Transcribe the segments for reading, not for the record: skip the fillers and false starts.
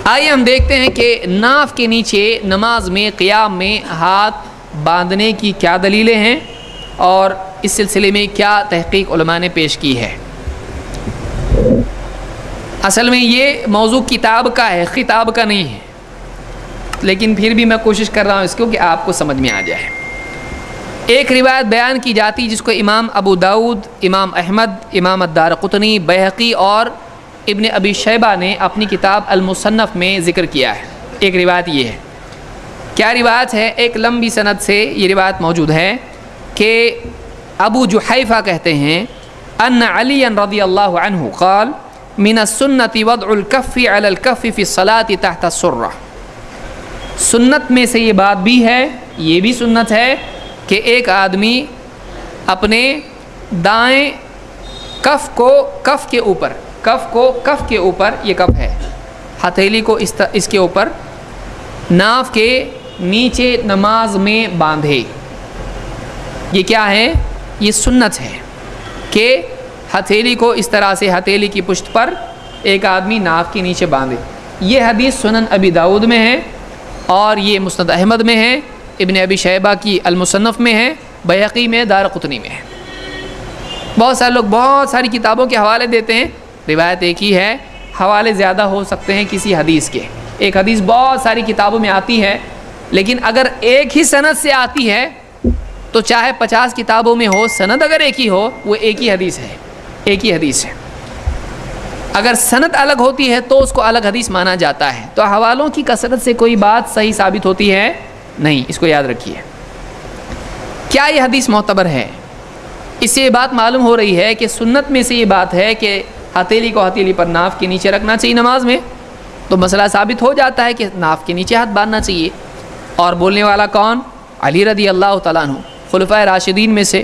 آئیے ہم دیکھتے ہیں کہ ناف کے نیچے نماز میں قیام میں ہاتھ باندھنے کی کیا دلیلیں ہیں اور اس سلسلے میں کیا تحقیق علماء نے پیش کی ہے۔ اصل میں یہ موضوع کتاب کا ہے، خطاب کا نہیں ہے، لیکن پھر بھی میں کوشش کر رہا ہوں اس کو کہ آپ کو سمجھ میں آ جائے۔ ایک روایت بیان کی جاتی جس کو امام ابو داؤد، امام احمد، امام الدارقطنی، بیہقی اور ابن ابی شیبہ نے اپنی کتاب المصنف میں ذکر کیا ہے۔ ایک روایت یہ ہے، کیا روایت ہے؟ ایک لمبی سند سے یہ روایت موجود ہے کہ ابو جحیفہ کہتے ہیں ان علی رضی اللہ عنہ قال من السنة وضع الكف على الكف في الصلاة تحت السرة۔ سنت میں سے یہ بات بھی ہے، یہ بھی سنت ہے کہ ایک آدمی اپنے دائیں کف کو کف کے اوپر یہ کف ہے، ہتھیلی کو اس کے اوپر ناف کے نیچے نماز میں باندھے۔ یہ کیا ہے؟ یہ سنت ہے کہ ہتھیلی کو اس طرح سے ہتھیلی کی پشت پر ایک آدمی ناف کے نیچے باندھے۔ یہ حدیث سنن ابی داؤد میں ہے اور یہ مسند احمد میں ہے، ابن ابی شیبہ کی المصنف میں ہے، بیہقی میں، دارقطنی میں ہے۔ بہت سارے لوگ بہت ساری کتابوں کے حوالے دیتے ہیں، روایت ایک ہی ہے، حوالے زیادہ ہو سکتے ہیں کسی حدیث کے۔ ایک حدیث بہت ساری کتابوں میں آتی ہے، لیکن اگر ایک ہی سند سے آتی ہے تو چاہے 50 کتابوں میں ہو، سند اگر ایک ہی ہو وہ ایک ہی حدیث ہے۔ اگر سند الگ ہوتی ہے تو اس کو الگ حدیث مانا جاتا ہے۔ تو حوالوں کی کثرت سے کوئی بات صحیح ثابت ہوتی ہے نہیں، اس کو یاد رکھیے۔ کیا یہ حدیث معتبر ہے؟ اس سے یہ بات معلوم ہو رہی ہے کہ سنت میں سے یہ بات ہے کہ ہتھیلی کو ہتھیلی پر ناف کے نیچے رکھنا چاہیے نماز میں، تو مسئلہ ثابت ہو جاتا ہے کہ ناف کے نیچے ہاتھ باندھنا چاہیے۔ اور بولنے والا کون؟ علی رضی اللہ تعالیٰ عنہ، خلفائے راشدین میں سے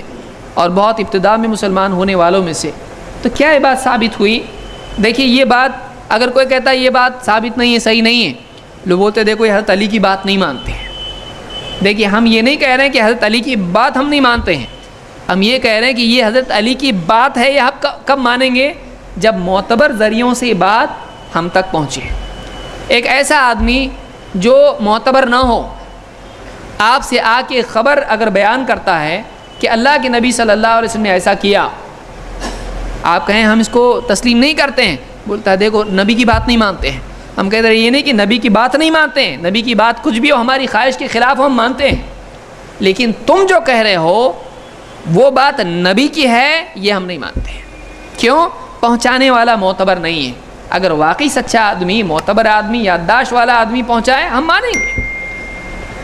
اور بہت ابتدا میں مسلمان ہونے والوں میں سے۔ تو کیا یہ بات ثابت ہوئی؟ دیکھیے، یہ بات اگر کوئی کہتا ہے یہ بات ثابت نہیں ہے، صحیح نہیں ہے، لوگ بولتے دیکھو یہ حضرت علی کی بات نہیں مانتے ہیں۔ دیکھیے، ہم یہ نہیں کہہ رہے ہیں کہ حضرت علی کی بات ہم نہیں مانتے ہیں، ہم یہ کہہ رہے ہیں کہ یہ حضرت علی کی بات ہے، یہ ہم کب مانیں گے؟ جب معتبر ذریعوں سے یہ بات ہم تک پہنچے۔ ایک ایسا آدمی جو معتبر نہ ہو، آپ سے آ کے خبر اگر بیان کرتا ہے کہ اللہ کے نبی صلی اللہ علیہ وسلم نے ایسا کیا، آپ کہیں ہم اس کو تسلیم نہیں کرتے ہیں، بولتا ہے دیکھو نبی کی بات نہیں مانتے ہیں۔ ہم کہتے ہیں یہ نہیں کہ نبی کی بات نہیں مانتے ہیں، نبی کی بات کچھ بھی ہو، ہماری خواہش کے خلاف ہم مانتے ہیں، لیکن تم جو کہہ رہے ہو وہ بات نبی کی ہے، یہ ہم نہیں مانتے ہیں۔ کیوں؟ پہنچانے والا معتبر نہیں ہے۔ اگر واقعی سچا آدمی، معتبر آدمی، یادداشت والا آدمی پہنچائے، ہم مانیں گے۔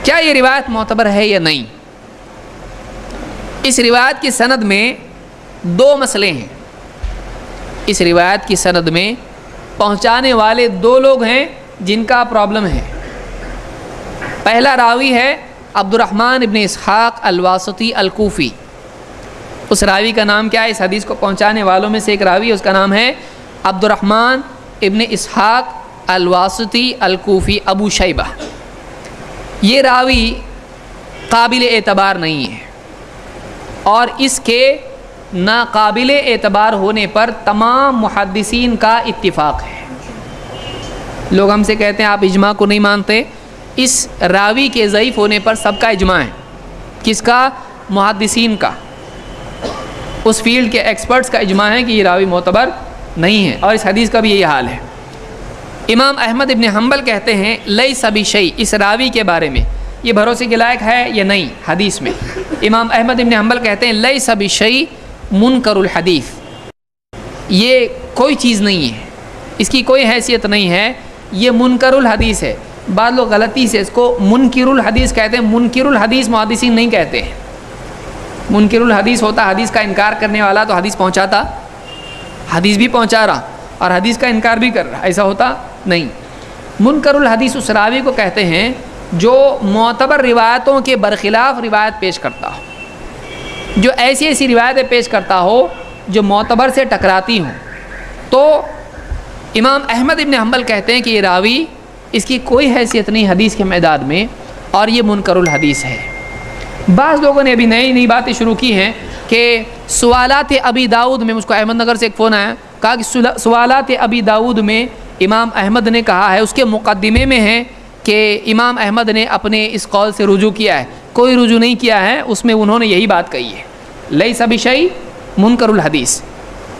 کیا یہ روایت معتبر ہے یا نہیں؟ اس روایت کی سند میں دو مسئلے ہیں۔ اس روایت کی سند میں پہنچانے والے دو لوگ ہیں جن کا پرابلم ہے۔ پہلا راوی ہے عبد الرحمن ابن اسحاق الواسطی الکوفی۔ اس راوی کا نام کیا ہے؟ اس حدیث کو پہنچانے والوں میں سے ایک راوی، اس کا نام ہے عبد الرحمن ابن اسحاق الواسطی الکوفی ابو شیبہ۔ یہ راوی قابل اعتبار نہیں ہے، اور اس کے ناقابل اعتبار ہونے پر تمام محدثین کا اتفاق ہے۔ لوگ ہم سے کہتے ہیں آپ اجماع کو نہیں مانتے، اس راوی کے ضعیف ہونے پر سب کا اجماع ہے۔ کس کا؟ محدثین کا، اس فیلڈ کے ایکسپرٹس کا اجماع ہے کہ یہ راوی معتبر نہیں ہے، اور اس حدیث کا بھی یہی حال ہے۔ امام احمد ابن حنبل کہتے ہیں لیس بشیء، اس راوی کے بارے میں یہ بھروسے کے لائق ہے یا نہیں حدیث میں۔ امام احمد ابن حنبل کہتے ہیں لیس بشیء منکر الحدیث، یہ کوئی چیز نہیں ہے، اس کی کوئی حیثیت نہیں ہے، یہ منکر الحدیث ہے۔ بعض لوگ غلطی سے اس کو منکر الحدیث کہتے ہیں۔ منکر الحدیث محدثین نہیں کہتے ہیں۔ منکر الحدیث ہوتا حدیث کا انکار کرنے والا، تو حدیث پہنچاتا، حدیث بھی پہنچا رہا اور حدیث کا انکار بھی کر رہا، ایسا ہوتا نہیں۔ منکر الحدیث اس راوی کو کہتے ہیں جو معتبر روایتوں کے برخلاف روایت پیش کرتا ہو، جو ایسی ایسی روایتیں پیش کرتا ہو جو معتبر سے ٹکراتی ہوں۔ تو امام احمد ابن حنبل کہتے ہیں کہ یہ راوی، اس کی کوئی حیثیت نہیں حدیث کے میدان میں، اور یہ منکر الحدیث ہے۔ بعض لوگوں نے ابھی نئی باتیں شروع کی ہیں کہ سوالات ابی داؤد میں، مجھ کو احمد نگر سے ایک فون آیا، کہا کہ سوالات ابی داؤد میں امام احمد نے کہا ہے، اس کے مقدمے میں ہے کہ امام احمد نے اپنے اس قول سے رجوع کیا ہے، کوئی رجوع نہیں کیا ہے، اس میں انہوں نے یہی بات کہی ہے، لیس بشیء منکر الحدیث۔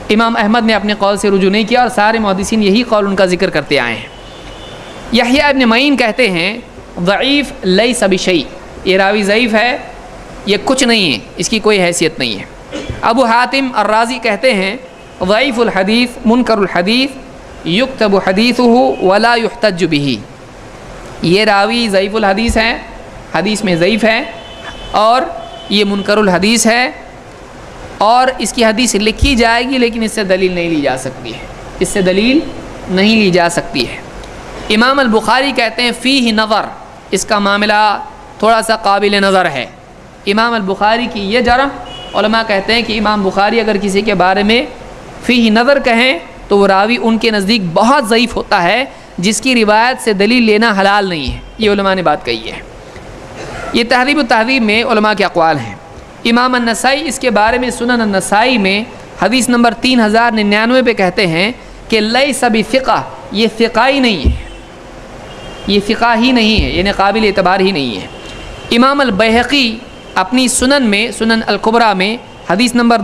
امام احمد نے اپنے قول سے رجوع نہیں کیا، اور سارے محدثین یہی قول ان کا ذکر کرتے آئے ہیں۔ یحییٰ ابن معین کہتے ہیں ضعیف لیس بشیء، یہ راوی ضعیف ہے، یہ کچھ نہیں ہے، اس کی کوئی حیثیت نہیں ہے۔ ابو حاتم الرازی کہتے ہیں ضعیف الحدیث منکر الحدیث یکتب حدیثہ ولا یحتج بہ، یہ راوی ضعیف الحدیث ہے، حدیث میں ضعیف ہے، اور یہ منکر الحدیث ہے، اور اس کی حدیث لکھی جائے گی لیکن اس سے دلیل نہیں لی جا سکتی ہے، اس سے دلیل نہیں لی جا سکتی ہے۔ امام البخاری کہتے ہیں فیہ نظر، اس کا معاملہ تھوڑا سا قابل نظر ہے۔ امام البخاری کی یہ جرح، علماء کہتے ہیں کہ امام بخاری اگر کسی کے بارے میں فیہ نظر کہیں تو وہ راوی ان کے نزدیک بہت ضعیف ہوتا ہے، جس کی روایت سے دلیل لینا حلال نہیں ہے، یہ علماء نے بات کہی ہے۔ یہ تہذیب التہذیب میں علماء کے اقوال ہیں۔ امام النسائی اس کے بارے میں سنن النسائی میں حدیث نمبر 3099 پہ کہتے ہیں کہ لیس بثقہ، یہ ثقہ ہی نہیں ہے، یہ ثقہ ہی نہیں ہے، یعنی قابل اعتبار ہی نہیں ہے۔ امام البیہقی اپنی سنن میں، سنن الکبریٰ میں حدیث نمبر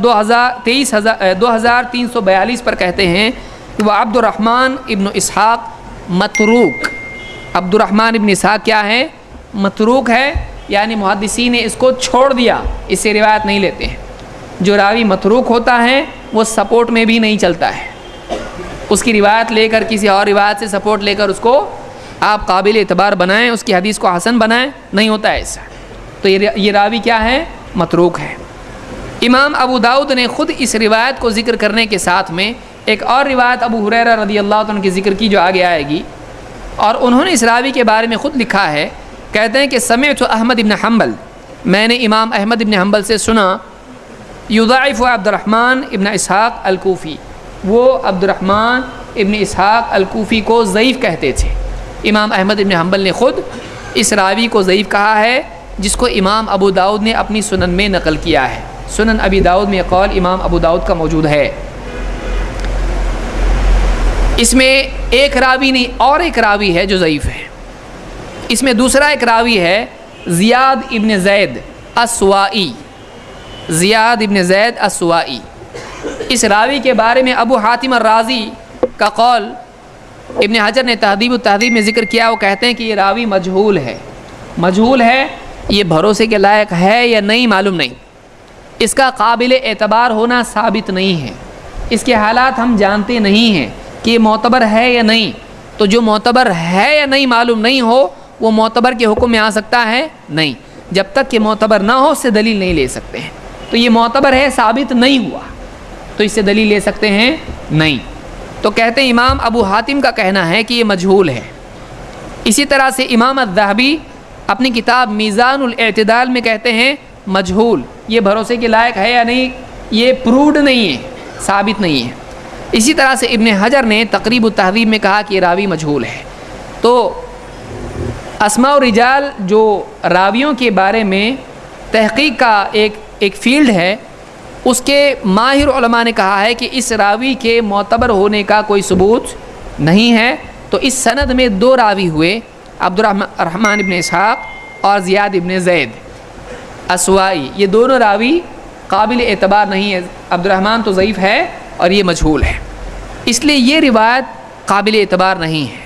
2342 پر کہتے ہیں کہ وہ عبد الرحمن ابن اسحاق متروک، عبد الرحمن ابن اسحاق کیا ہے؟ متروک ہے، یعنی محدثین نے اس کو چھوڑ دیا، اس سے روایت نہیں لیتے ہیں۔ جو راوی متروک ہوتا ہے وہ سپورٹ میں بھی نہیں چلتا ہے، اس کی روایت لے کر کسی اور روایت سے سپورٹ لے کر اس کو آپ قابل اعتبار بنائیں، اس کی حدیث کو حسن بنائیں، نہیں ہوتا ہے ایسا، تو یہ راوی کیا ہے؟ متروک ہے۔ امام ابو داؤد نے خود اس روایت کو ذکر کرنے کے ساتھ میں ایک اور روایت ابو ہریرہ رضی اللہ عنہ کی ذکر کی جو آگے آئے گی، اور انہوں نے اس راوی کے بارے میں خود لکھا ہے، کہتے ہیں کہ سمعت احمد ابن حنبل، میں نے امام احمد ابن حنبل سے سنا، یضاعف عبد الرحمن ابن اسحاق الکوفی، وہ عبد الرحمن ابن اسحاق الکوفی کو ضعیف کہتے تھے۔ امام احمد ابن حنبل نے خود اس راوی کو ضعیف کہا ہے، جس کو امام ابو داؤد نے اپنی سنن میں نقل کیا ہے۔ سنن ابی داؤد میں قول امام ابو داؤد کا موجود ہے۔ اس میں ایک راوی نہیں، اور ایک راوی ہے جو ضعیف ہے۔ اس میں دوسرا ایک راوی ہے زیاد ابن زید السوائی، زیاد ابن زید السوائی۔ اس راوی کے بارے میں ابو حاتم الرازی کا قول ابن حجر نے تہذیب التہذیب میں ذکر کیا، وہ کہتے ہیں کہ یہ راوی مجہول ہے، مجہول ہے، یہ بھروسے کے لائق ہے یا نہیں معلوم نہیں، اس کا قابل اعتبار ہونا ثابت نہیں ہے، اس کے حالات ہم جانتے نہیں ہیں کہ یہ معتبر ہے یا نہیں، تو جو معتبر ہے یا نہیں معلوم نہیں ہو وہ معتبر کے حکم میں آ سکتا ہے نہیں، جب تک کہ معتبر نہ ہو اس سے دلیل نہیں لے سکتے ہیں۔ تو یہ معتبر ہے، ثابت نہیں ہوا، تو اس سے دلیل لے سکتے ہیں نہیں، تو کہتے ہیں امام ابو حاتم کا کہنا ہے کہ یہ مجہول ہے۔ اسی طرح سے امام الذہبی اپنی کتاب میزان الاعتدال میں کہتے ہیں مجہول، یہ بھروسے کے لائق ہے یا نہیں، یہ پروڈ نہیں ہے، ثابت نہیں ہے۔ اسی طرح سے ابن حجر نے تقریب التہذیب میں کہا کہ یہ راوی مجہول ہے۔ تو اسماء الرجال جو راویوں کے بارے میں تحقیق کا ایک فیلڈ ہے، اس کے ماہر علماء نے کہا ہے کہ اس راوی کے معتبر ہونے کا کوئی ثبوت نہیں ہے، تو اس سند میں دو راوی ہوئے، عبد الرحمن ابن اسحاق اور زیاد ابن زید السوائی، یہ دونوں راوی قابل اعتبار نہیں ہے، عبد الرحمن تو ضعیف ہے اور یہ مجہول ہے، اس لیے یہ روایت قابل اعتبار نہیں ہے۔